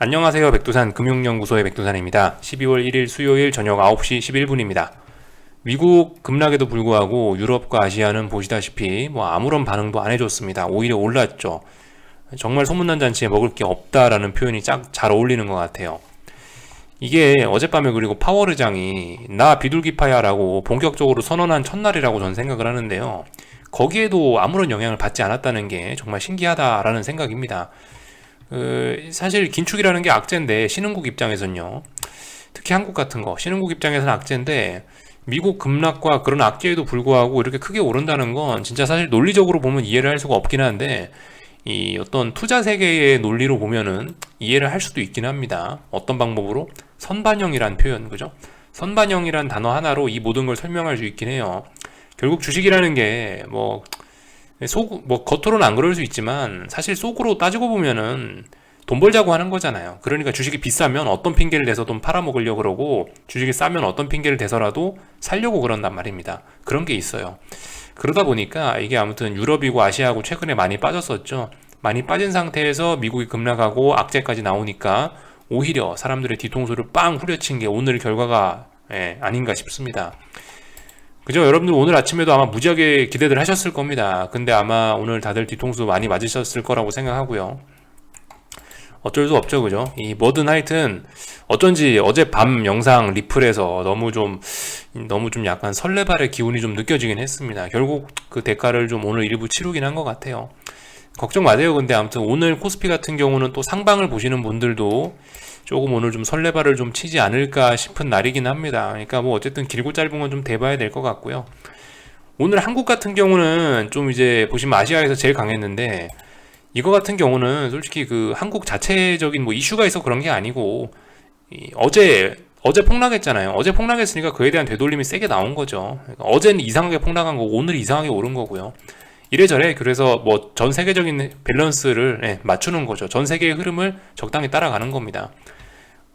안녕하세요. 백두산 금융연구소의 백두산입니다. 12월 1일 수요일 저녁 9시 11분입니다. 미국 급락에도 불구하고 유럽과 아시아는 보시다시피 아무런 반응도 안 해줬습니다. 오히려 올랐죠. 정말 소문난 잔치에 먹을 게 없다라는 표현이 잘 어울리는 것 같아요. 이게 어젯밤에 그리고 파월 의장이 나 비둘기파야 라고 본격적으로 선언한 첫날이라고 저는 생각을 하는데요. 거기에도 아무런 영향을 받지 않았다는 게 정말 신기하다라는 생각입니다. 사실 긴축이라는 게 악재인데 신흥국 입장에서는요, 특히 한국 같은 거 신흥국 입장에서는 악재인데 미국 급락과 그런 악재에도 불구하고 이렇게 크게 오른다는 건 진짜 사실 논리적으로 보면 이해를 할 수가 없긴 한데, 이 어떤 투자 세계의 논리로 보면은 이해를 할 수도 있긴 합니다. 어떤 방법으로? 선반영이란 표현, 그죠? 선반영이란 단어 하나로 이 모든 걸 설명할 수 있긴 해요. 결국 주식이라는 게 겉으로는 안 그럴 수 있지만 사실 속으로 따지고 보면은 돈 벌자고 하는 거잖아요. 그러니까 주식이 비싸면 어떤 핑계를 대서 돈 팔아먹으려고 그러고, 주식이 싸면 어떤 핑계를 대서라도 살려고 그런단 말입니다. 그런 게 있어요. 그러다 보니까 이게 아무튼 유럽이고 아시아고 최근에 많이 빠졌었죠. 많이 빠진 상태에서 미국이 급락하고 악재까지 나오니까 오히려 사람들의 뒤통수를 빵 후려친 게 오늘 결과가 아닌가 싶습니다. 그죠? 여러분들 오늘 아침에도 아마 무지하게 기대들 하셨을 겁니다. 근데 아마 오늘 다들 뒤통수 많이 맞으셨을 거라고 생각하고요. 어쩔 수 없죠, 그죠? 뭐든 하여튼 어쩐지 어젯밤 영상 리플에서 너무 좀 약간 설레발의 기운이 좀 느껴지긴 했습니다. 결국 그 대가를 좀 오늘 일부 치르긴 한 것 같아요. 걱정 마세요. 근데 아무튼 오늘 코스피 같은 경우는 또 상방을 보시는 분들도 조금 오늘 좀 설레발을 좀 치지 않을까 싶은 날이긴 합니다. 그러니까 어쨌든 길고 짧은 건 좀 대봐야 될 것 같고요. 오늘 한국 같은 경우는 좀 이제 보시면 아시아에서 제일 강했는데, 이거 같은 경우는 솔직히 그 한국 자체적인 이슈가 있어 그런 게 아니고, 어제 폭락했잖아요. 어제 폭락했으니까 그에 대한 되돌림이 세게 나온 거죠. 그러니까 어제는 이상하게 폭락한 거고 오늘 이상하게 오른 거고요. 이래저래 그래서 전 세계적인 밸런스를 맞추는 거죠. 전 세계의 흐름을 적당히 따라가는 겁니다.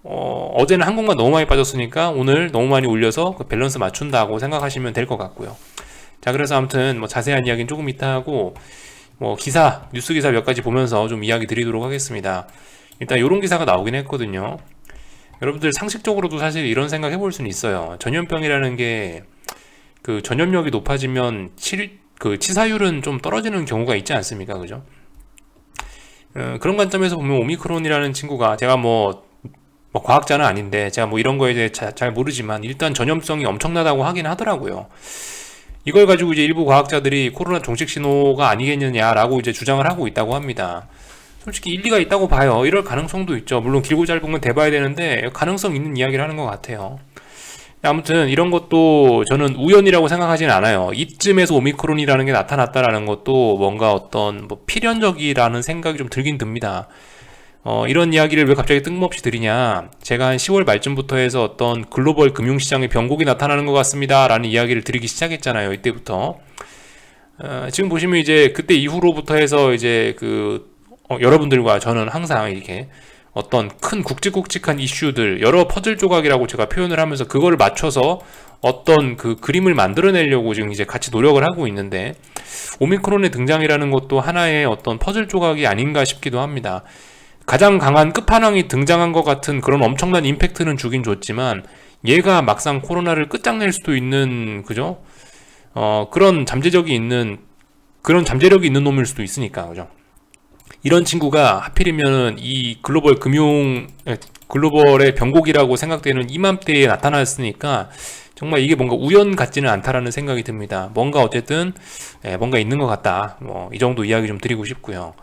어제는 한국만 너무 많이 빠졌으니까 오늘 너무 많이 올려서 그 밸런스 맞춘다고 생각하시면 될 것 같고요. 자, 그래서 아무튼 자세한 이야기는 조금 이따 하고, 뉴스 기사 몇 가지 보면서 좀 이야기 드리도록 하겠습니다. 일단 요런 기사가 나오긴 했거든요. 여러분들 상식적으로도 사실 이런 생각 해볼 수는 있어요. 전염병이라는 게 그 전염력이 높아지면 치사율은 좀 떨어지는 경우가 있지 않습니까? 그죠? 그런 관점에서 보면 오미크론이라는 친구가, 제가 과학자는 아닌데 제가 이런 거에 대해 잘 모르지만 일단 전염성이 엄청나다고 하긴 하더라고요. 이걸 가지고 이제 일부 과학자들이 코로나 종식 신호가 아니겠느냐라고 이제 주장을 하고 있다고 합니다. 솔직히 일리가 있다고 봐요. 이럴 가능성도 있죠. 물론 길고 짧은 건 대봐야 되는데 가능성 있는 이야기를 하는 것 같아요. 아무튼 이런 것도 저는 우연이라고 생각하지는 않아요. 이쯤에서 오미크론이라는 게 나타났다라는 것도 뭔가 어떤 필연적이라는 생각이 좀 들긴 듭니다. 이런 이야기를 왜 갑자기 뜬금없이 드리냐, 제가 한 10월 말쯤부터 해서 어떤 글로벌 금융시장의 변곡이 나타나는 것 같습니다 라는 이야기를 드리기 시작했잖아요. 이때부터 지금 보시면 이제 그때 이후로부터 해서 이제 여러분들과 저는 항상 이렇게 어떤 큰 굵직굵직한 이슈들, 여러 퍼즐 조각이라고 제가 표현을 하면서 그거를 맞춰서 어떤 그 그림을 만들어내려고 지금 이제 같이 노력을 하고 있는데, 오미크론의 등장이라는 것도 하나의 어떤 퍼즐 조각이 아닌가 싶기도 합니다. 가장 강한 끝판왕이 등장한 것 같은 그런 엄청난 임팩트는 주긴 줬지만, 얘가 막상 코로나를 끝장낼 수도 있는, 그죠? 그런 잠재력이 있는 놈일 수도 있으니까, 그죠? 이런 친구가 하필이면은 이 글로벌의 변곡이라고 생각되는 이맘때에 나타났으니까 정말 이게 뭔가 우연 같지는 않다라는 생각이 듭니다. 뭔가 어쨌든 뭔가 있는 것 같다. 이 정도 이야기 좀 드리고 싶고요.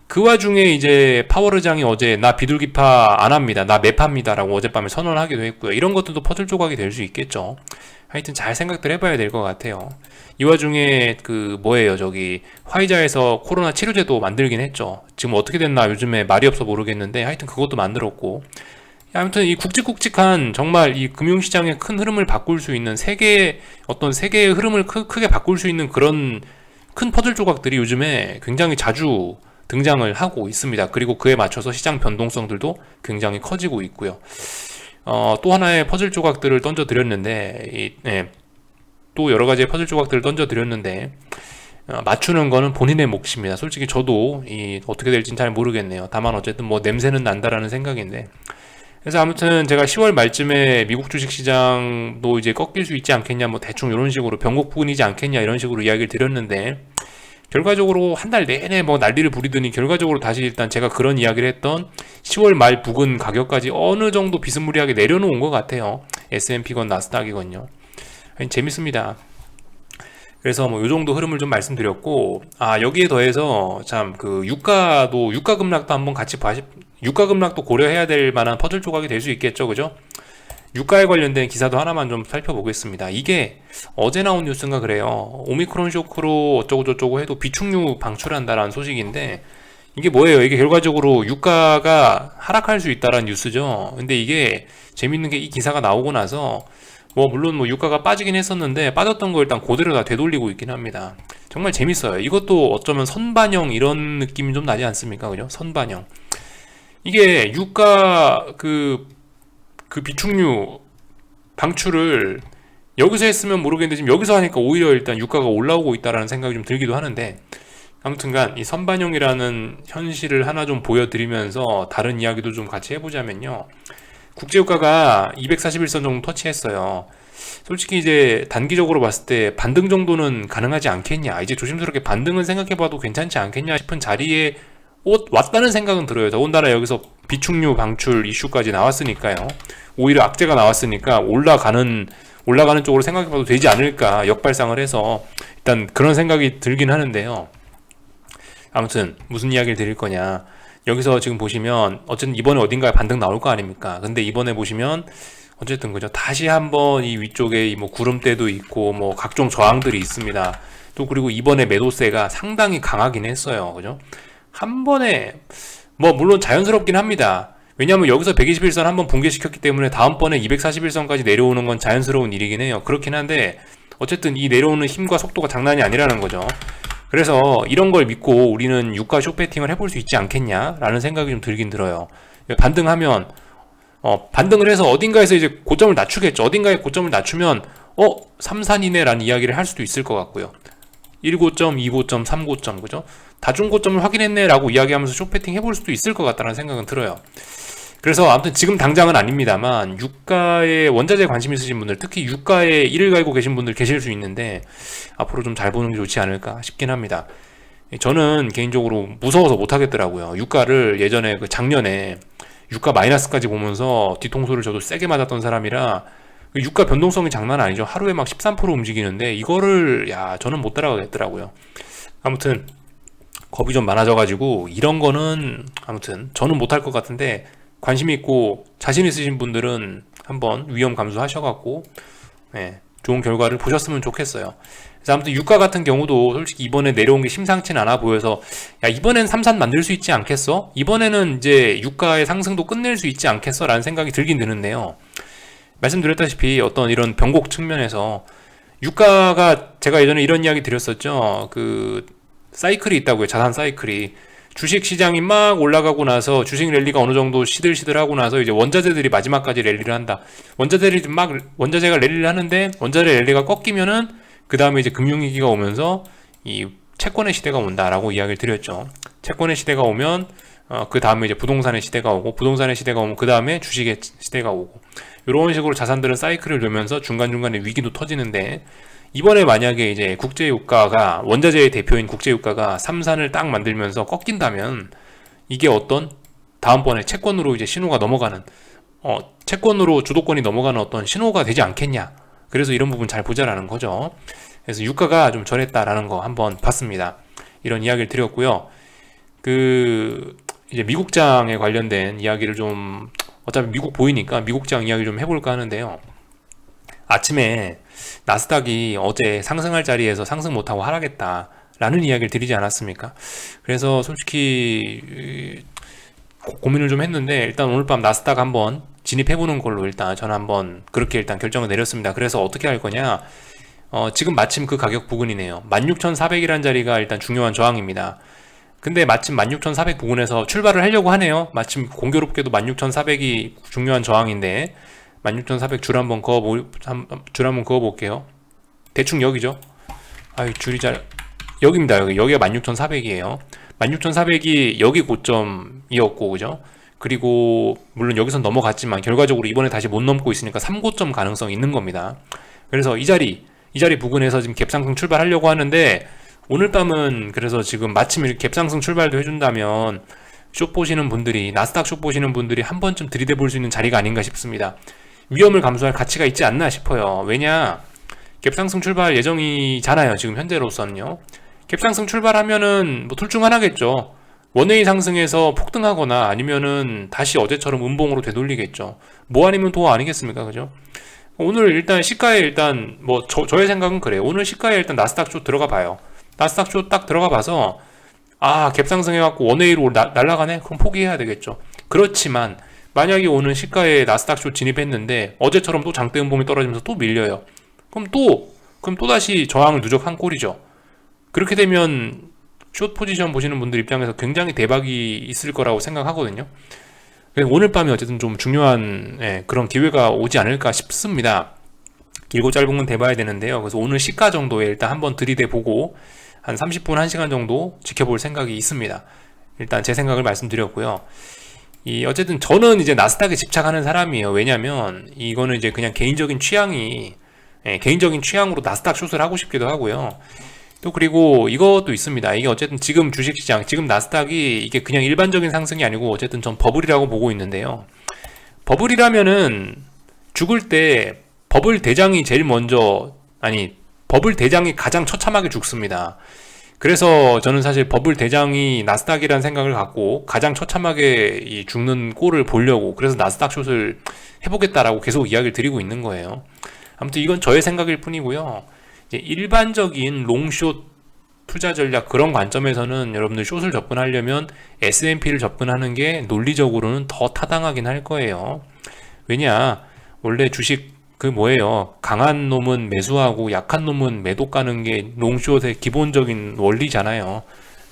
그 와중에 이제 파월 의장이 어제 나 비둘기파 안 합니다, 나 매파입니다 라고 어젯밤에 선언하기도 했고요. 이런 것들도 퍼즐 조각이 될 수 있겠죠. 하여튼 잘 생각들 해봐야 될 것 같아요. 이 와중에 화이자에서 코로나 치료제도 만들긴 했죠. 지금 어떻게 됐나 요즘에 말이 없어 모르겠는데 하여튼 그것도 만들었고, 아무튼 이 굵직굵직한 정말 이 금융시장의 큰 흐름을 바꿀 수 있는 세계의 흐름을 크게 바꿀 수 있는 그런 큰 퍼즐 조각들이 요즘에 굉장히 자주 등장을 하고 있습니다. 그리고 그에 맞춰서 시장 변동성들도 굉장히 커지고 있고요. 또 하나의 퍼즐 조각들을 던져드렸는데, 또 여러 가지의 퍼즐 조각들을 던져드렸는데, 맞추는 거는 본인의 몫입니다. 솔직히 저도 어떻게 될지는 잘 모르겠네요. 다만 어쨌든 뭐 냄새는 난다라는 생각인데. 그래서 아무튼 제가 10월 말쯤에 미국 주식시장도 이제 꺾일 수 있지 않겠냐, 뭐 대충 이런 식으로 변곡 부근이지 않겠냐 이런 식으로 이야기를 드렸는데, 결과적으로 한 달 내내 뭐 난리를 부리더니 결과적으로 다시 일단 제가 그런 이야기를 했던 10월 말 부근 가격까지 어느 정도 비스무리하게 내려놓은 것 같아요. S&P건 나스닥이건요. 재밌습니다. 그래서 뭐 요 정도 흐름을 좀 말씀드렸고, 여기에 더해서 참 그 유가 급락도 한번 같이 유가 급락도 고려해야 될 만한 퍼즐 조각이 될 수 있겠죠, 그죠? 유가에 관련된 기사도 하나만 좀 살펴보겠습니다. 이게 어제 나온 뉴스인가 그래요. 오미크론 쇼크로 어쩌고저쩌고 해도 비축류 방출한다라는 소식인데, 이게 뭐예요? 이게 결과적으로 유가가 하락할 수 있다라는 뉴스죠. 근데 이게 재밌는 게 이 기사가 나오고 나서 뭐 물론 뭐 유가가 빠지긴 했었는데 빠졌던 거 일단 그대로 다 되돌리고 있긴 합니다. 정말 재밌어요. 이것도 어쩌면 선반영 이런 느낌이 좀 나지 않습니까? 그죠? 선반영. 이게 유가 그 비축류 방출을 여기서 했으면 모르겠는데 지금 여기서 하니까 오히려 일단 유가가 올라오고 있다라는 생각이 좀 들기도 하는데, 아무튼간 이 선반영이라는 현실을 하나 좀 보여드리면서 다른 이야기도 좀 같이 해보자면요. 국제유가가 241선 정도 터치했어요. 솔직히 이제 단기적으로 봤을 때 반등 정도는 가능하지 않겠냐, 이제 조심스럽게 반등은 생각해봐도 괜찮지 않겠냐 싶은 자리에 왔다는 생각은 들어요. 더군다나 여기서 비축류 방출 이슈까지 나왔으니까요. 오히려 악재가 나왔으니까 올라가는 쪽으로 생각해봐도 되지 않을까 역발상을 해서 일단 그런 생각이 들긴 하는데요. 아무튼 무슨 이야기를 드릴 거냐, 여기서 지금 보시면 어쨌든 이번에 어딘가에 반등 나올 거 아닙니까? 근데 이번에 보시면 어쨌든 그죠, 다시 한번 이 위쪽에 뭐 구름대도 있고 뭐 각종 저항들이 있습니다. 또 그리고 이번에 매도세가 상당히 강하긴 했어요. 그죠? 한 번에 뭐 물론 자연스럽긴 합니다. 왜냐하면 여기서 121선 한번 붕괴시켰기 때문에 다음번에 241선까지 내려오는 건 자연스러운 일이긴 해요. 그렇긴 한데 어쨌든 이 내려오는 힘과 속도가 장난이 아니라는 거죠. 그래서 이런 걸 믿고 우리는 유가 숏배팅을 해볼 수 있지 않겠냐라는 생각이 좀 들긴 들어요. 반등하면 반등을 해서 어딘가에서 이제 고점을 낮추겠죠. 어딘가에 고점을 낮추면 3산이네 라는 이야기를 할 수도 있을 것 같고요. 1고점, 2고점, 3고점, 그죠? 다중고점을 확인했네 라고 이야기하면서 숏배팅 해볼 수도 있을 것 같다는 생각은 들어요. 그래서 아무튼 지금 당장은 아닙니다만 유가에 원자재에 관심 있으신 분들, 특히 유가에 이를 갈고 계신 분들 계실 수 있는데 앞으로 좀 잘 보는 게 좋지 않을까 싶긴 합니다. 저는 개인적으로 무서워서 못하겠더라고요. 유가를 예전에 작년에 유가 마이너스까지 보면서 뒤통수를 저도 세게 맞았던 사람이라 유가 변동성이 장난 아니죠. 하루에 막 13% 움직이는데 이거를 저는 못 따라가겠더라고요. 아무튼 겁이 좀 많아져가지고 이런 거는 아무튼 저는 못할 것 같은데, 관심 있고 자신 있으신 분들은 한번 위험 감수하셔갖고 좋은 결과를 보셨으면 좋겠어요. 그래서 아무튼 유가 같은 경우도 솔직히 이번에 내려온 게 심상치는 않아 보여서 이번엔 3산 만들 수 있지 않겠어? 이번에는 이제 유가의 상승도 끝낼 수 있지 않겠어? 라는 생각이 들긴 드는데요. 말씀드렸다시피 어떤 이런 변곡 측면에서 유가가, 제가 예전에 이런 이야기 드렸었죠. 그 사이클이 있다고요. 자산 사이클이. 주식 시장이 막 올라가고 나서 주식 랠리가 어느 정도 시들시들하고 나서 이제 원자재들이 마지막까지 랠리를 한다. 원자재가 랠리를 하는데 원자재 랠리가 꺾이면은 그 다음에 이제 금융위기가 오면서 이 채권의 시대가 온다라고 이야기를 드렸죠. 채권의 시대가 오면 그 다음에 이제 부동산의 시대가 오고, 부동산의 시대가 오면 그 다음에 주식의 시대가 오고, 이런 식으로 자산들은 사이클을 돌면서 중간중간에 위기도 터지는데, 이번에 만약에 이제 국제유가가, 원자재의 대표인 국제유가가 3산을 딱 만들면서 꺾인다면 이게 어떤 다음번에 채권으로 이제 신호가 넘어가는, 채권으로 주도권이 넘어가는 어떤 신호가 되지 않겠냐. 그래서 이런 부분 잘 보자라는 거죠. 그래서 유가가 좀 저랬다라는 거 한번 봤습니다. 이런 이야기를 드렸고요. 이제 미국장에 관련된 이야기를 좀, 어차피 미국 보이니까 미국장 이야기 좀 해볼까 하는데요. 아침에 나스닥이 어제 상승할 자리에서 상승 못하고 하락했다 라는 이야기를 드리지 않았습니까? 그래서 솔직히 고민을 좀 했는데, 일단 오늘 밤 나스닥 한번 진입해보는 걸로 일단 저는 한번 그렇게 일단 결정을 내렸습니다. 그래서 어떻게 할 거냐, 지금 마침 그 가격 부근이네요. 16,400이라는 자리가 일단 중요한 저항입니다. 근데 마침 16,400 부근에서 출발을 하려고 하네요. 마침 공교롭게도 16,400이 중요한 저항인데 16,400 줄 한번 그어볼게요. 대충 여기죠. 줄이 잘 여기입니다. 여기가 16,400이에요. 16,400이 여기 고점이었고, 그죠? 그리고 물론 여기서 넘어갔지만 결과적으로 이번에 다시 못 넘고 있으니까 3고점 가능성이 있는 겁니다. 그래서 이 자리 부근에서 지금 갭상승 출발하려고 하는데, 오늘 밤은 그래서 지금 마침 이렇게 갭상승 출발도 해준다면 숏 보시는 분들이, 나스닥 숏 보시는 분들이 한 번쯤 들이대 볼 수 있는 자리가 아닌가 싶습니다. 위험을 감수할 가치가 있지 않나 싶어요. 왜냐, 갭상승 출발 예정이잖아요. 지금 현재로서는요. 갭상승 출발하면은 뭐 둘 중 하나겠죠. 원웨이 상승해서 폭등하거나 아니면은 다시 어제처럼 음봉으로 되돌리겠죠. 뭐 아니면 도 아니겠습니까, 그죠? 오늘 일단 시가에 일단 뭐 저의 생각은 그래요. 오늘 시가에 일단 나스닥 쪽 들어가 봐요. 나스닥 쪽 딱 들어가 봐서 갭상승 해갖고 원웨이로 날아가네? 그럼 포기해야 되겠죠. 그렇지만 만약에 오늘 시가에 나스닥 쪽 진입했는데 어제처럼 또 장대 음봉이 떨어지면서 또 밀려요. 그럼 또 다시 저항을 누적한 꼴이죠. 그렇게 되면 숏 포지션 보시는 분들 입장에서 굉장히 대박이 있을 거라고 생각하거든요. 오늘 밤에 어쨌든 좀 중요한 그런 기회가 오지 않을까 싶습니다. 길고 짧은 건 대봐야 되는데요. 그래서 오늘 시가 정도에 일단 한번 들이대 보고 한 30분, 1시간 정도 지켜볼 생각이 있습니다. 일단 제 생각을 말씀드렸고요. 어쨌든 저는 이제 나스닥에 집착하는 사람이에요. 왜냐면 이거는 이제 그냥 개인적인 취향으로 나스닥 숏을 하고 싶기도 하고요. 또 그리고 이것도 있습니다. 이게 어쨌든 지금 주식시장, 지금 나스닥이 이게 그냥 일반적인 상승이 아니고 어쨌든 전 버블이라고 보고 있는데요. 버블이라면은 죽을 때 버블 대장이 버블 대장이 가장 처참하게 죽습니다. 그래서 저는 사실 버블 대장이 나스닥이라는 생각을 갖고 가장 처참하게 죽는 꼴을 보려고 그래서 나스닥 숏을 해보겠다라고 계속 이야기를 드리고 있는 거예요. 아무튼 이건 저의 생각일 뿐이고요. 이제 일반적인 롱숏 투자 전략 그런 관점에서는 여러분들 숏을 접근하려면 S&P를 접근하는 게 논리적으로는 더 타당하긴 할 거예요. 왜냐, 원래 주식 강한 놈은 매수하고 약한 놈은 매도 까는 게 롱숏의 기본적인 원리잖아요.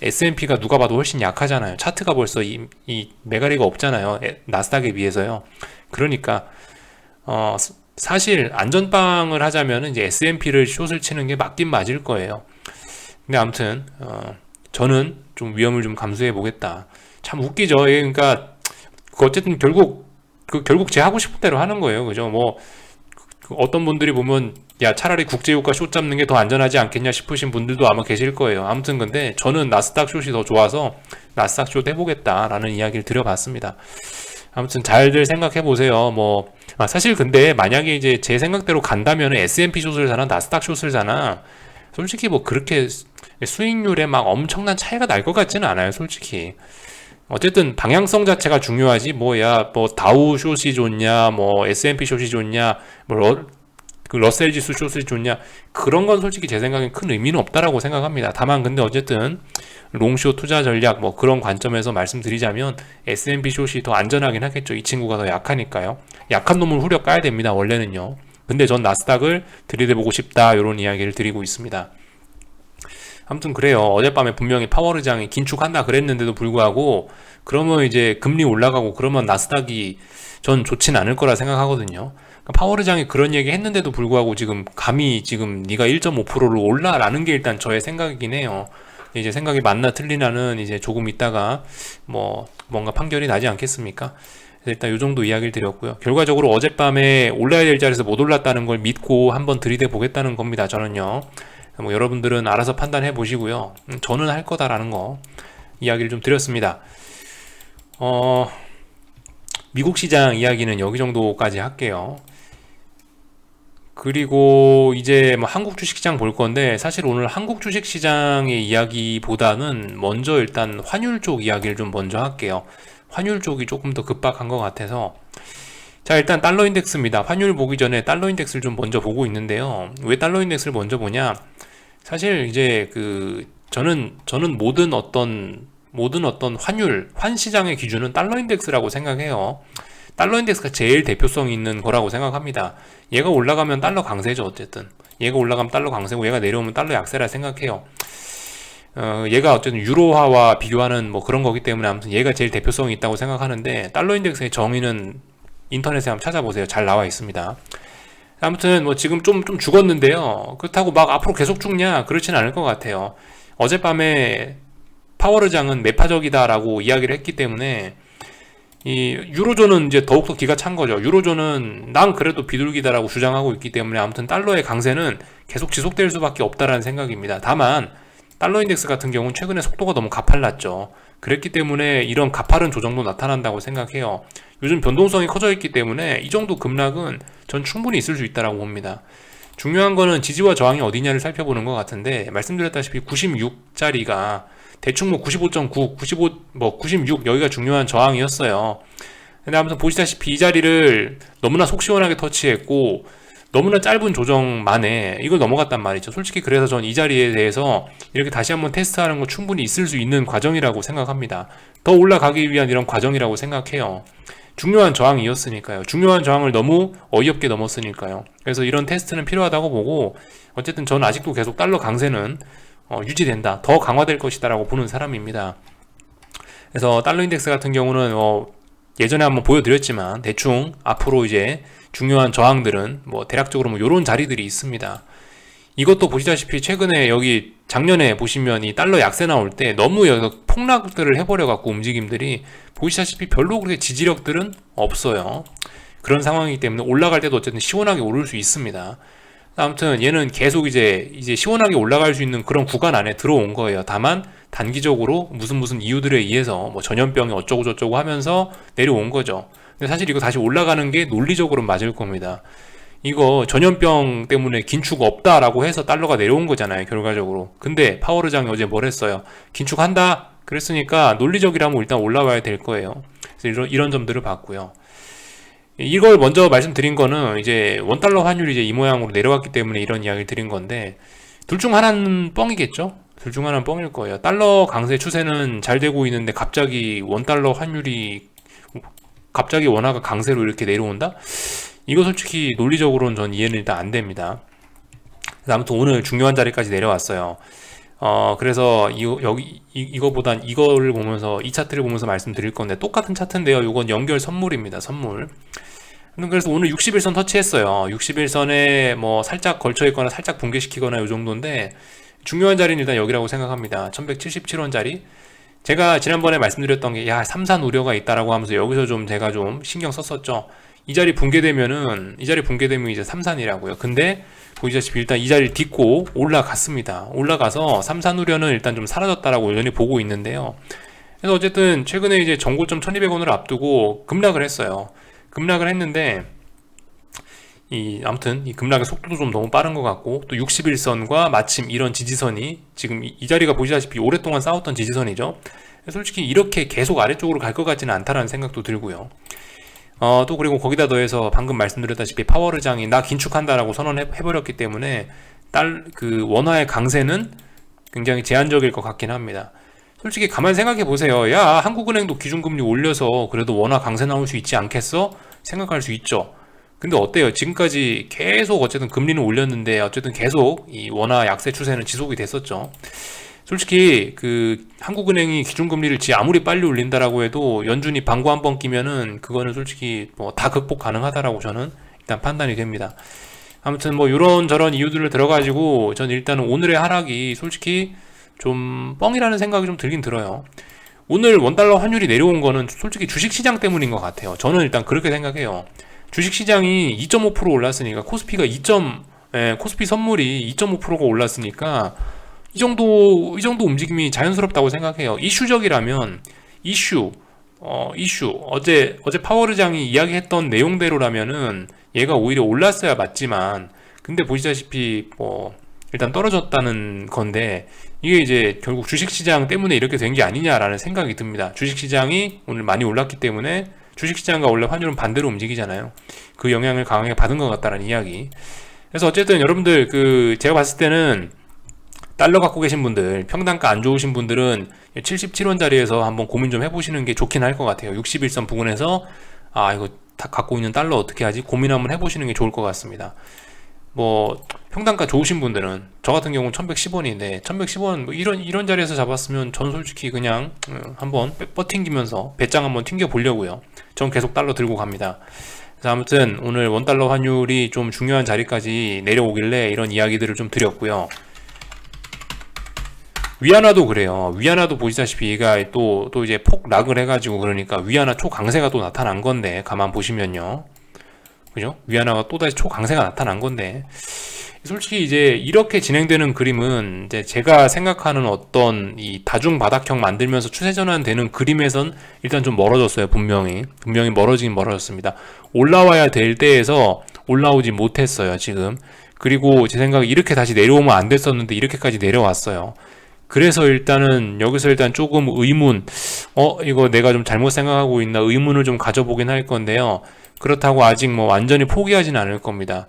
S&P가 누가 봐도 훨씬 약하잖아요. 차트가 벌써 이 매가리가 없잖아요. 나스닥에 비해서요. 그러니까 사실 안전빵을 하자면 이제 S&P를 숏을 치는 게 맞긴 맞을 거예요. 근데 아무튼 저는 좀 위험을 좀 감수해 보겠다. 참 웃기죠. 그러니까 어쨌든 결국 제 하고 싶은 대로 하는 거예요. 그죠? 어떤 분들이 보면 차라리 국제유가 숏 잡는 게 더 안전하지 않겠냐 싶으신 분들도 아마 계실 거예요. 아무튼 근데 저는 나스닥 숏이 더 좋아서 나스닥 숏 해보겠다라는 이야기를 드려봤습니다. 아무튼 잘들 생각해 보세요. 사실 근데 만약에 이제 제 생각대로 간다면 S&P 숏을 사나 나스닥 숏을 사나 솔직히 그렇게 수익률에 막 엄청난 차이가 날 것 같지는 않아요. 솔직히 어쨌든 방향성 자체가 중요하지 다우 숏이 좋냐 S&P 숏이 좋냐 러셀 지수 숏이 좋냐 그런 건 솔직히 제 생각엔 큰 의미는 없다라고 생각합니다. 다만 근데 어쨌든 롱숏 투자 전략 그런 관점에서 말씀드리자면 S&P 숏이 더 안전하긴 하겠죠. 이 친구가 더 약하니까요. 약한 놈을 후려 까야 됩니다. 원래는요. 근데 전 나스닥을 들이대보고 싶다 이런 이야기를 드리고 있습니다. 아무튼 그래요. 어젯밤에 분명히 파월의장이 긴축한다 그랬는데도 불구하고 그러면 이제 금리 올라가고 그러면 나스닥이 전 좋진 않을 거라 생각하거든요. 그러니까 파월의장이 그런 얘기 했는데도 불구하고 감히 네가 1.5%를 올라라는 게 일단 저의 생각이긴 해요. 이제 생각이 맞나 틀리나는 이제 조금 있다가 뭔가 판결이 나지 않겠습니까? 일단 요 정도 이야기를 드렸고요. 결과적으로 어젯밤에 올라야 될 자리에서 못 올랐다는 걸 믿고 한번 들이대 보겠다는 겁니다. 저는요. 여러분들은 알아서 판단해 보시고요. 저는 할 거다라는 거 이야기를 좀 드렸습니다. 미국 시장 이야기는 여기 정도까지 할게요. 그리고 이제 한국 주식시장 볼 건데 사실 오늘 한국 주식시장의 이야기보다는 먼저 일단 환율 쪽 이야기를 좀 먼저 할게요. 환율 쪽이 조금 더 급박한 것 같아서 자, 일단 달러 인덱스입니다. 환율 보기 전에 달러 인덱스를 좀 먼저 보고 있는데요. 왜 달러 인덱스를 먼저 보냐? 사실 이제 저는 모든 어떤 환 시장의 기준은 달러 인덱스라고 생각해요. 달러 인덱스가 제일 대표성 있는 거라고 생각합니다. 얘가 올라가면 달러 강세죠. 어쨌든 얘가 올라가면 달러 강세고 얘가 내려오면 달러 약세라 생각해요. 얘가 어쨌든 유로화와 비교하는 그런 거기 때문에 아무튼 얘가 제일 대표성이 있다고 생각하는데 달러 인덱스의 정의는 인터넷에 한번 찾아보세요. 잘 나와 있습니다. 아무튼 지금 좀 죽었는데요. 그렇다고 막 앞으로 계속 죽냐? 그렇진 않을 것 같아요. 어젯밤에 파월의장은 매파적이다라고 이야기를 했기 때문에 이 유로존은 이제 더욱더 기가 찬 거죠. 유로존은 난 그래도 비둘기다라고 주장하고 있기 때문에 아무튼 달러의 강세는 계속 지속될 수밖에 없다라는 생각입니다. 다만 달러 인덱스 같은 경우는 최근에 속도가 너무 가팔랐죠. 그랬기 때문에 이런 가파른 조정도 나타난다고 생각해요. 요즘 변동성이 커져 있기 때문에 이 정도 급락은 전 충분히 있을 수 있다고 봅니다. 중요한 거는 지지와 저항이 어디냐를 살펴보는 것 같은데, 말씀드렸다시피 96짜리가 대충 뭐 95.9, 95, 뭐 96 여기가 중요한 저항이었어요. 근데 아무튼 보시다시피 이 자리를 너무나 속 시원하게 터치했고 너무나 짧은 조정 만에 이걸 넘어갔단 말이죠. 솔직히 그래서 전 이 자리에 대해서 이렇게 다시 한번 테스트하는 거 충분히 있을 수 있는 과정이라고 생각합니다. 더 올라가기 위한 이런 과정이라고 생각해요. 중요한 저항이었으니까요. 중요한 저항을 너무 어이없게 넘었으니까요. 그래서 이런 테스트는 필요하다고 보고, 어쨌든 저는 아직도 계속 달러 강세는 유지된다, 더 강화될 것이다 라고 보는 사람입니다. 그래서 달러 인덱스 같은 경우는 예전에 한번 보여드렸지만 대충 앞으로 이제 중요한 저항들은 뭐 대략적으로 뭐 요런 자리들이 있습니다. 이것도 보시다시피 최근에 여기 작년에 보시면 이 달러 약세 나올 때 너무 폭락들을 해버려 갖고 움직임들이 보시다시피 별로 그렇게 지지력들은 없어요. 그런 상황이기 때문에 올라갈 때도 어쨌든 시원하게 오를 수 있습니다. 아무튼 얘는 계속 이제 시원하게 올라갈 수 있는 그런 구간 안에 들어온 거예요. 다만 단기적으로 무슨 이유들에 의해서 뭐 전염병이 어쩌고 저쩌고 하면서 내려온 거죠. 근데 사실 이거 다시 올라가는 게 논리적으로 맞을 겁니다. 이거 전염병 때문에 긴축 없다라고 해서 달러가 내려온 거잖아요, 결과적으로. 근데 파월의장이 어제 뭘 했어요? 긴축한다 그랬으니까 논리적이라면 일단 올라와야 될 거예요. 그래서 이런 점들을 봤고요. 이걸 먼저 말씀드린 거는 이제 원달러 환율이 이제 이 모양으로 내려왔기 때문에 이런 이야기를 드린 건데, 둘 중 하나는 뻥이겠죠? 둘 중 하나는 뻥일 거예요. 달러 강세 추세는 잘 되고 있는데 갑자기 원달러 환율이 갑자기 원화가 강세로 이렇게 내려온다? 이거 솔직히 논리적으로는 전 이해는 일단 안 됩니다. 아무튼 오늘 중요한 자리까지 내려왔어요. 그래서 이거보단 이거를 보면서 이 차트를 보면서 말씀드릴 건데, 똑같은 차트인데요. 이건 연결 선물입니다. 선물. 그래서 오늘 61선 터치했어요. 61선에 뭐 살짝 걸쳐 있거나 살짝 붕괴시키거나 이 정도인데, 중요한 자리는 일단 여기라고 생각합니다. 1177원 자리. 제가 지난번에 말씀드렸던 게 삼산 우려가 있다라고 하면서 여기서 좀 제가 좀 신경 썼었죠. 이 자리 붕괴되면 이제 삼산이라고요. 근데 보시다시피 일단 이 자리를 딛고 올라갔습니다. 올라가서 삼산 우려는 일단 좀 사라졌다라고 여전히 보고 있는데요. 그래서 어쨌든 최근에 이제 전고점 1200원을 앞두고 급락을 했어요. 급락을 했는데 아무튼 이 급락의 속도도 좀 너무 빠른 것 같고, 또 61선과 마침 이런 지지선이 지금 이 자리가 보시다시피 오랫동안 싸웠던 지지선이죠. 솔직히 이렇게 계속 아래쪽으로 갈 것 같지는 않다라는 생각도 들고요. 또 그리고 거기다 더해서 방금 말씀드렸다시피 파월의장이 나 긴축한다라고 선언해버렸기 때문에 그 원화의 강세는 굉장히 제한적일 것 같긴 합니다. 솔직히 가만히 생각해 보세요. 한국은행도 기준금리 올려서 그래도 원화 강세 나올 수 있지 않겠어? 생각할 수 있죠. 근데 어때요? 지금까지 계속 어쨌든 금리는 올렸는데 어쨌든 계속 이 원화 약세 추세는 지속이 됐었죠. 솔직히 그 한국은행이 기준금리를 아무리 빨리 올린다라고 해도 연준이 방구 한 번 끼면은 그거는 솔직히 뭐 다 극복 가능하다라고 저는 일단 판단이 됩니다. 아무튼 뭐 이런저런 이유들을 들어가지고 전 일단 오늘의 하락이 솔직히 좀 뻥이라는 생각이 좀 들긴 들어요. 오늘 원달러 환율이 내려온 거는 솔직히 주식시장 때문인 것 같아요. 저는 일단 그렇게 생각해요. 주식시장이 2.5% 올랐으니까 코스피 선물이 2.5%가 올랐으니까 이 정도 움직임이 자연스럽다고 생각해요. 이슈적이라면 어제 파월의장이 이야기했던 내용대로라면은 얘가 오히려 올랐어야 맞지만, 근데 보시다시피 뭐 일단 떨어졌다는 건데, 이게 이제 결국 주식시장 때문에 이렇게 된 게 아니냐라는 생각이 듭니다. 주식시장이 오늘 많이 올랐기 때문에, 주식시장과 원래 환율은 반대로 움직이잖아요. 그 영향을 강하게 받은 것 같다는 이야기. 그래서 어쨌든 여러분들 제가 봤을 때는 달러 갖고 계신 분들, 평단가 안 좋으신 분들은 77원 자리에서 한번 고민 좀 해보시는 게 좋긴 할 것 같아요. 61선 부근에서 이거 다 갖고 있는 달러 어떻게 하지? 고민 한번 해보시는 게 좋을 것 같습니다. 뭐 평단가 좋으신 분들은, 저 같은 경우는 1110원인데 1110원 뭐 이런 자리에서 잡았으면 전 솔직히 그냥 한번 뻗팅기면서 배짱 한번 튕겨 보려고요. 전 계속 달러 들고 갑니다. 그래서 아무튼 오늘 원달러 환율이 좀 중요한 자리까지 내려오길래 이런 이야기들을 좀 드렸고요. 위안화도 그래요. 위안화도 보시다시피 얘가 또 이제 폭락을 해가지고 그러니까 위안화 초강세가 또 나타난 건데, 가만 보시면요. 그죠? 위안화가 또다시 초강세가 나타난 건데, 솔직히 이제 이렇게 진행되는 그림은 이제 제가 생각하는 어떤 이 다중 바닥형 만들면서 추세 전환되는 그림에선 일단 좀 멀어졌어요. 분명히 멀어지긴 멀어졌습니다. 올라와야 될 때에서 올라오지 못했어요, 지금. 그리고 제 생각에 이렇게 다시 내려오면 안 됐었는데 이렇게까지 내려왔어요. 그래서 일단은 여기서 일단 조금 의문, 이거 내가 좀 잘못 생각하고 있나 의문을 좀 가져보긴 할 건데요. 그렇다고 아직 뭐 완전히 포기하진 않을 겁니다.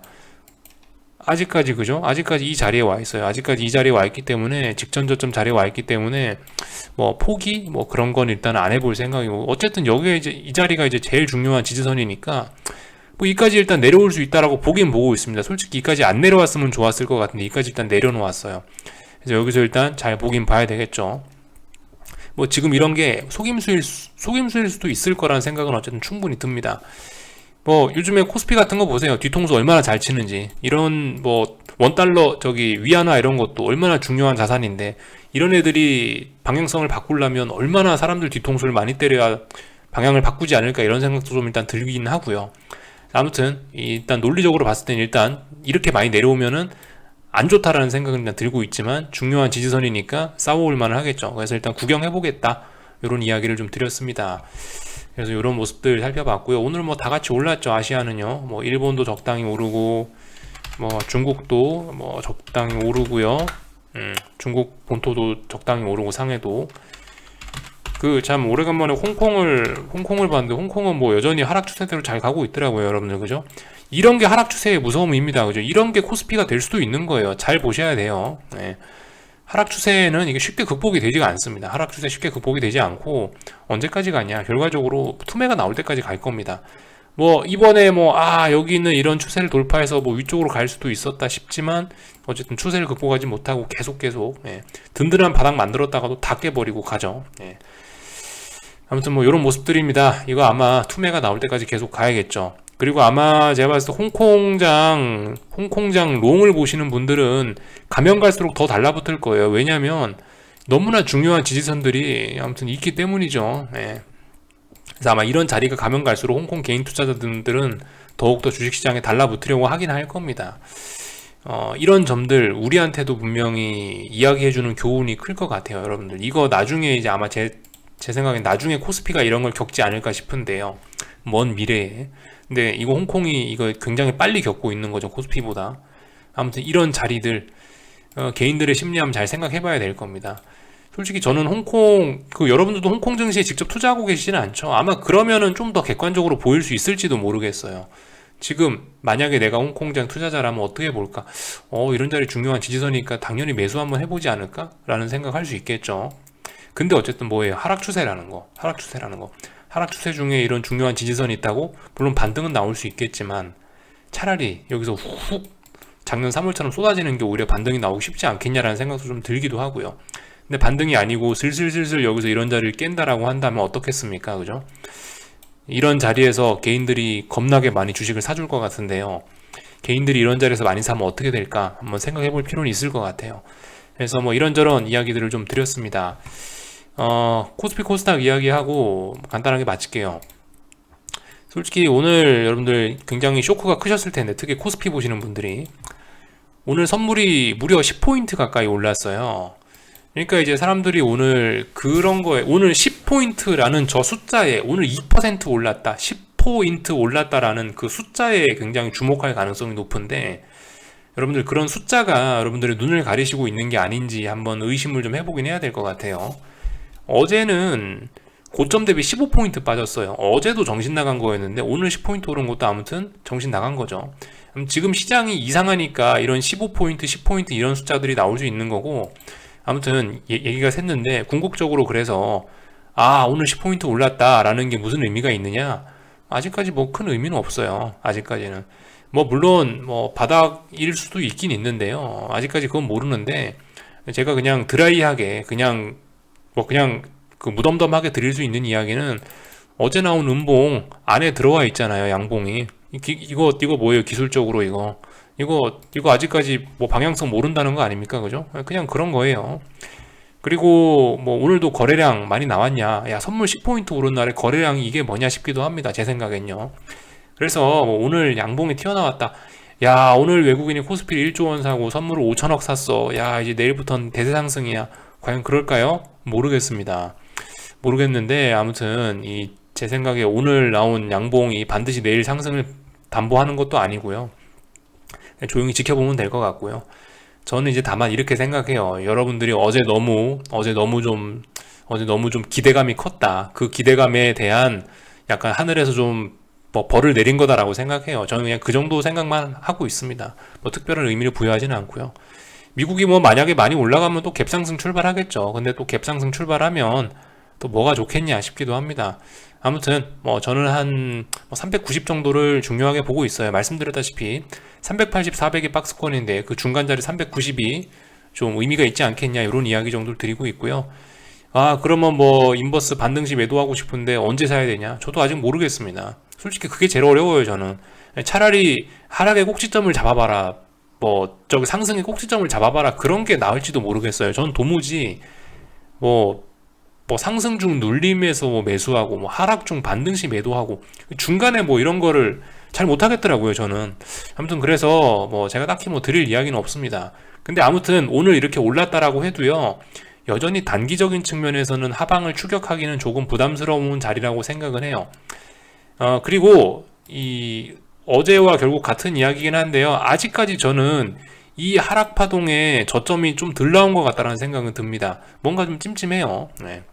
아직까지, 그죠? 아직까지 이 자리에 와 있어요. 아직까지 이 자리에 와 있기 때문에, 직전 저점 자리에 와 있기 때문에 뭐 포기 뭐 그런 건 일단 안 해볼 생각이고, 어쨌든 여기에 이제 이 자리가 이제 제일 중요한 지지선이니까 뭐 이까지 일단 내려올 수 있다라고 보긴 보고 있습니다. 솔직히 이까지 안 내려왔으면 좋았을 것 같은데 이까지 일단 내려놓았어요. 그래서 여기서 일단 잘 보긴 봐야 되겠죠. 뭐 지금 이런 게 속임수일 수도 있을 거라는 생각은 어쨌든 충분히 듭니다. 뭐 요즘에 코스피 같은 거 보세요. 뒤통수 얼마나 잘 치는지. 이런 뭐 원달러 저기 위안화 이런 것도 얼마나 중요한 자산인데, 이런 애들이 방향성을 바꾸려면 얼마나 사람들 뒤통수를 많이 때려야 방향을 바꾸지 않을까, 이런 생각도 좀 일단 들긴 하고요. 아무튼 일단 논리적으로 봤을 때는 일단 이렇게 많이 내려오면은 안 좋다라는 생각은 일단 들고 있지만, 중요한 지지선이니까 싸워올 만을 하겠죠. 그래서 일단 구경해보겠다, 이런 이야기를 좀 드렸습니다. 그래서 이런 모습들 살펴봤고요. 오늘 뭐 다 같이 올랐죠. 아시아는요. 뭐 일본도 적당히 오르고, 뭐 중국도 뭐 적당히 오르고요. 중국 본토도 적당히 오르고, 상해도. 그 참 오래간만에 홍콩을 봤는데, 홍콩은 뭐 여전히 하락 추세대로 잘 가고 있더라고요, 여러분들. 그죠? 이런 게 하락 추세의 무서움입니다. 그죠? 이런 게 코스피가 될 수도 있는 거예요. 잘 보셔야 돼요. 네. 하락 추세는 이게 쉽게 극복이 되지가 않습니다. 하락 추세 쉽게 극복이 되지 않고, 언제까지 가냐? 결과적으로 투매가 나올 때까지 갈 겁니다. 뭐 이번에 뭐 여기 있는 이런 추세를 돌파해서 뭐 위쪽으로 갈 수도 있었다 싶지만, 어쨌든 추세를 극복하지 못하고 계속 든든한 바닥 만들었다가도 다 깨버리고 가죠. 아무튼 뭐 이런 모습들입니다. 이거 아마 투매가 나올 때까지 계속 가야겠죠. 그리고 아마 제가 봤을 때 홍콩장 롱을 보시는 분들은 가면 갈수록 더 달라붙을 거예요. 왜냐면 너무나 중요한 지지선들이 아무튼 있기 때문이죠. 그래서 아마 이런 자리가 가면 갈수록 홍콩 개인 투자자들은 더욱더 주식시장에 달라붙으려고 하긴 할 겁니다. 이런 점들 우리한테도 분명히 이야기해주는 교훈이 클 것 같아요, 여러분들. 이거 나중에 이제 아마 제 생각엔 나중에 코스피가 이런 걸 겪지 않을까 싶은데요. 먼 미래에. 근데 이거 홍콩이 이거 굉장히 빨리 겪고 있는 거죠, 코스피보다. 아무튼 이런 자리들, 개인들의 심리 한번 잘 생각해 봐야 될 겁니다. 솔직히 저는 여러분들도 홍콩 증시에 직접 투자하고 계시지는 않죠. 아마 그러면은 좀 더 객관적으로 보일 수 있을지도 모르겠어요. 지금 만약에 내가 홍콩장 투자자라면 어떻게 볼까? 이런 자리 중요한 지지선이니까 당연히 매수 한번 해보지 않을까? 라는 생각할 수 있겠죠. 근데 어쨌든 뭐예요? 하락 추세라는 거. 하락 추세 중에 이런 중요한 지지선이 있다고? 물론 반등은 나올 수 있겠지만, 차라리 여기서 훅 작년 3월처럼 쏟아지는 게 오히려 반등이 나오기 쉽지 않겠냐라는 생각도 좀 들기도 하고요. 근데 반등이 아니고 슬슬 여기서 이런 자리를 깬다라고 한다면 어떻겠습니까? 그죠? 이런 자리에서 개인들이 겁나게 많이 주식을 사줄 것 같은데요. 개인들이 이런 자리에서 많이 사면 어떻게 될까? 한번 생각해 볼 필요는 있을 것 같아요. 그래서 뭐 이런저런 이야기들을 좀 드렸습니다. 코스피 코스닥 이야기하고 간단하게 마칠게요. 솔직히 오늘 여러분들 굉장히 쇼크가 크셨을 텐데, 특히 코스피 보시는 분들이 오늘 선물이 무려 10포인트 가까이 올랐어요. 그러니까 이제 사람들이 오늘 그런 거에, 오늘 10포인트라는 저 숫자에, 오늘 2% 올랐다, 10포인트 올랐다라는 그 숫자에 굉장히 주목할 가능성이 높은데, 여러분들 그런 숫자가 여러분들의 눈을 가리시고 있는 게 아닌지 한번 의심을 좀 해보긴 해야 될 것 같아요. 어제는 고점 대비 15포인트 빠졌어요. 어제도 정신 나간 거였는데 오늘 10포인트 오른 것도 아무튼 정신 나간 거죠. 지금 시장이 이상하니까 이런 15포인트, 10포인트 이런 숫자들이 나올 수 있는 거고, 아무튼 얘기가 샜는데, 궁극적으로 그래서 오늘 10포인트 올랐다라는 게 무슨 의미가 있느냐? 아직까지 뭐 큰 의미는 없어요. 아직까지는. 뭐 물론 뭐 바닥일 수도 있긴 있는데요. 아직까지 그건 모르는데, 제가 그냥 드라이하게 그냥 그 무덤덤하게 드릴 수 있는 이야기는, 어제 나온 음봉 안에 들어와 있잖아요, 양봉이. 이거 뭐예요, 기술적으로 이거 아직까지 뭐 방향성 모른다는 거 아닙니까? 그죠? 그냥 그런 거예요. 그리고 뭐 오늘도 거래량 많이 나왔냐, 야 선물 10포인트 오른 날에 거래량이 이게 뭐냐 싶기도 합니다, 제 생각엔요. 그래서 뭐 오늘 양봉이 튀어나왔다, 야 오늘 외국인이 코스피를 1조 원 사고 선물을 5천억 샀어, 야 이제 내일부터는 대세 상승이야, 과연 그럴까요? 모르겠습니다. 모르겠는데 아무튼 이 제 생각에 오늘 나온 양봉이 반드시 내일 상승을 담보하는 것도 아니고요, 조용히 지켜보면 될 것 같고요. 저는 이제 다만 이렇게 생각해요. 여러분들이 어제 너무 좀 기대감이 컸다. 그 기대감에 대한 약간 하늘에서 좀 뭐 벌을 내린 거다라고 생각해요. 저는 그냥 그 정도 생각만 하고 있습니다. 뭐 특별한 의미를 부여하지는 않고요. 미국이 뭐 만약에 많이 올라가면 또 갭상승 출발하겠죠. 근데 또 갭상승 출발하면 또 뭐가 좋겠냐 싶기도 합니다. 아무튼 뭐 저는 한 390 정도를 중요하게 보고 있어요. 말씀드렸다시피 380, 400이 박스권인데 그 중간 자리 390이 좀 의미가 있지 않겠냐, 이런 이야기 정도를 드리고 있고요. 아 그러면 뭐 인버스 반등시 매도하고 싶은데 언제 사야 되냐? 저도 아직 모르겠습니다. 솔직히 그게 제일 어려워요. 저는 차라리 하락의 꼭지점을 잡아봐라, 뭐 저기 상승의 꼭지점을 잡아봐라, 그런 게 나을지도 모르겠어요. 저는 도무지 뭐 상승 중 눌림에서 뭐 매수하고, 뭐 하락 중 반등시 매도하고, 중간에 뭐 이런 거를 잘 못하겠더라고요, 저는. 아무튼 그래서 뭐 제가 딱히 뭐 드릴 이야기는 없습니다. 근데 아무튼 오늘 이렇게 올랐다라고 해도요, 여전히 단기적인 측면에서는 하방을 추격하기는 조금 부담스러운 자리라고 생각은 해요. 그리고 이 어제와 결국 같은 이야기긴 한데요, 아직까지 저는 이 하락 파동의 저점이 좀 덜 나온 것 같다는 생각은 듭니다. 뭔가 좀 찜찜해요. 네.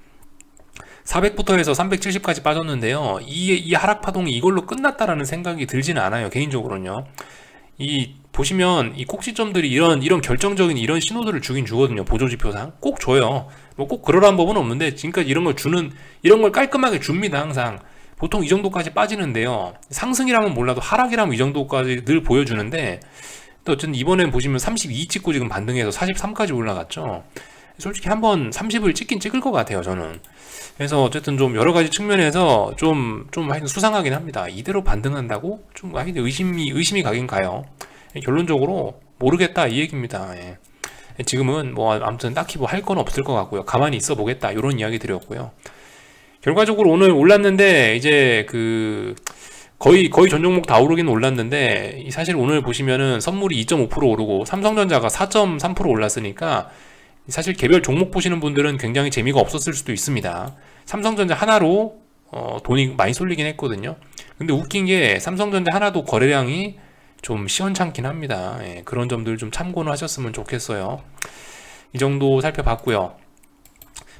400부터 해서 370까지 빠졌는데요, 이 하락 파동이 이걸로 끝났다라는 생각이 들지는 않아요, 개인적으로는요. 이 보시면 이 꼭지점들이 이런 결정적인 이런 신호들을 주긴 주거든요. 보조지표상 꼭 줘요. 뭐 꼭 그러라는 법은 없는데 지금까지 이런 걸 깔끔하게 줍니다. 항상 보통 이 정도까지 빠지는데요, 상승이라면 몰라도 하락이라면 이 정도까지 늘 보여주는데, 또 어쨌든 이번엔 보시면 32 찍고 지금 반등해서 43까지 올라갔죠. 솔직히 한번 30을 찍긴 찍을 것 같아요, 저는. 그래서 어쨌든 좀 여러 가지 측면에서 좀 하여튼 수상하긴 합니다. 이대로 반등한다고? 좀 하여튼 의심이 가긴 가요. 결론적으로 모르겠다, 이 얘기입니다. 예. 지금은 뭐 아무튼 딱히 뭐 할 건 없을 것 같고요. 가만히 있어 보겠다, 이런 이야기 드렸고요. 결과적으로 오늘 올랐는데 이제 거의 전 종목 다 오르긴 올랐는데, 사실 오늘 보시면은 선물이 2.5% 오르고 삼성전자가 4.3% 올랐으니까 사실 개별 종목 보시는 분들은 굉장히 재미가 없었을 수도 있습니다. 삼성전자 하나로 돈이 많이 쏠리긴 했거든요. 근데 웃긴 게 삼성전자 하나도 거래량이 좀 시원찮긴 합니다. 예, 그런 점들 좀 참고는 하셨으면 좋겠어요. 이 정도 살펴봤고요.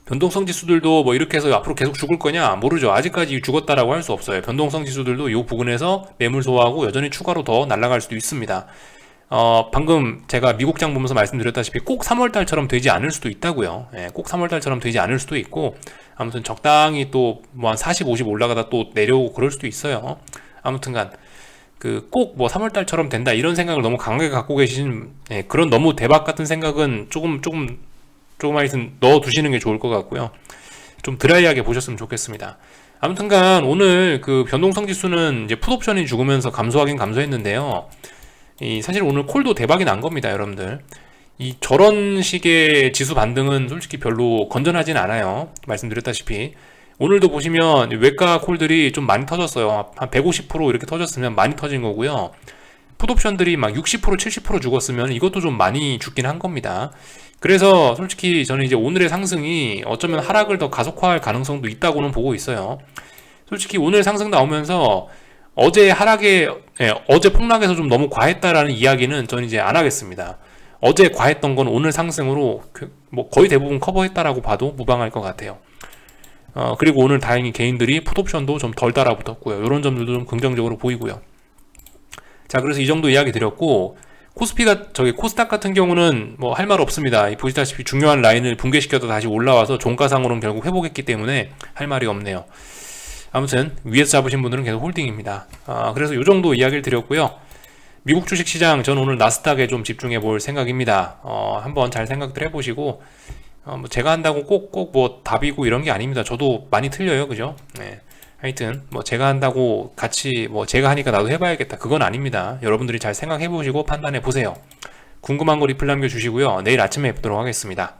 변동성 지수들도 뭐 이렇게 해서 앞으로 계속 죽을 거냐 모르죠. 아직까지 죽었다라고 할 수 없어요. 변동성 지수들도 이 부근에서 매물 소화하고 여전히 추가로 더 날아갈 수도 있습니다. 방금 제가 미국장 보면서 말씀드렸다시피 꼭 3월달처럼 되지 않을 수도 있다고요. 예, 꼭 3월달처럼 되지 않을 수도 있고, 아무튼 적당히 또 뭐 한 40, 50 올라가다 또 내려오고 그럴 수도 있어요. 아무튼간 꼭 뭐 3월달처럼 된다 이런 생각을 너무 강하게 갖고 계신, 예, 그런 너무 대박 같은 생각은 조금 하여튼 넣어두시는 게 좋을 것 같고요. 좀 드라이하게 보셨으면 좋겠습니다. 아무튼간 오늘 변동성 지수는 이제 풋옵션이 죽으면서 감소하긴 감소했는데요. 사실 오늘 콜도 대박이 난 겁니다, 여러분들. 저런 식의 지수 반등은 솔직히 별로 건전하진 않아요. 말씀드렸다시피 오늘도 보시면 외가 콜들이 좀 많이 터졌어요. 한 150% 이렇게 터졌으면 많이 터진 거고요. 풋옵션들이 막 60%, 70% 죽었으면 이것도 좀 많이 죽긴 한 겁니다. 그래서 솔직히 저는 이제 오늘의 상승이 어쩌면 하락을 더 가속화할 가능성도 있다고는 보고 있어요. 솔직히 오늘 상승 나오면서 어제 폭락에서 좀 너무 과했다라는 이야기는 저는 이제 안 하겠습니다. 어제 과했던 건 오늘 상승으로 뭐 거의 대부분 커버했다라고 봐도 무방할 것 같아요. 그리고 오늘 다행히 개인들이 풋옵션도 좀 덜 달아붙었고요. 이런 점들도 좀 긍정적으로 보이고요. 자, 그래서 이 정도 이야기 드렸고, 코스닥 같은 경우는 뭐 할 말 없습니다. 보시다시피 중요한 라인을 붕괴시켜서 다시 올라와서 종가상으로는 결국 회복했기 때문에 할 말이 없네요. 아무튼 위에서 잡으신 분들은 계속 홀딩입니다. 그래서 이 정도 이야기를 드렸고요. 미국 주식시장, 저는 오늘 나스닥에 좀 집중해 볼 생각입니다. 한번 잘 생각들 해보시고, 뭐 제가 한다고 꼭 뭐 답이고 이런 게 아닙니다. 저도 많이 틀려요, 그죠? 네. 하여튼 뭐 제가 한다고 같이 뭐 제가 하니까 나도 해봐야겠다, 그건 아닙니다. 여러분들이 잘 생각해 보시고 판단해 보세요. 궁금한 거 리플 남겨주시고요. 내일 아침에 뵙도록 하겠습니다.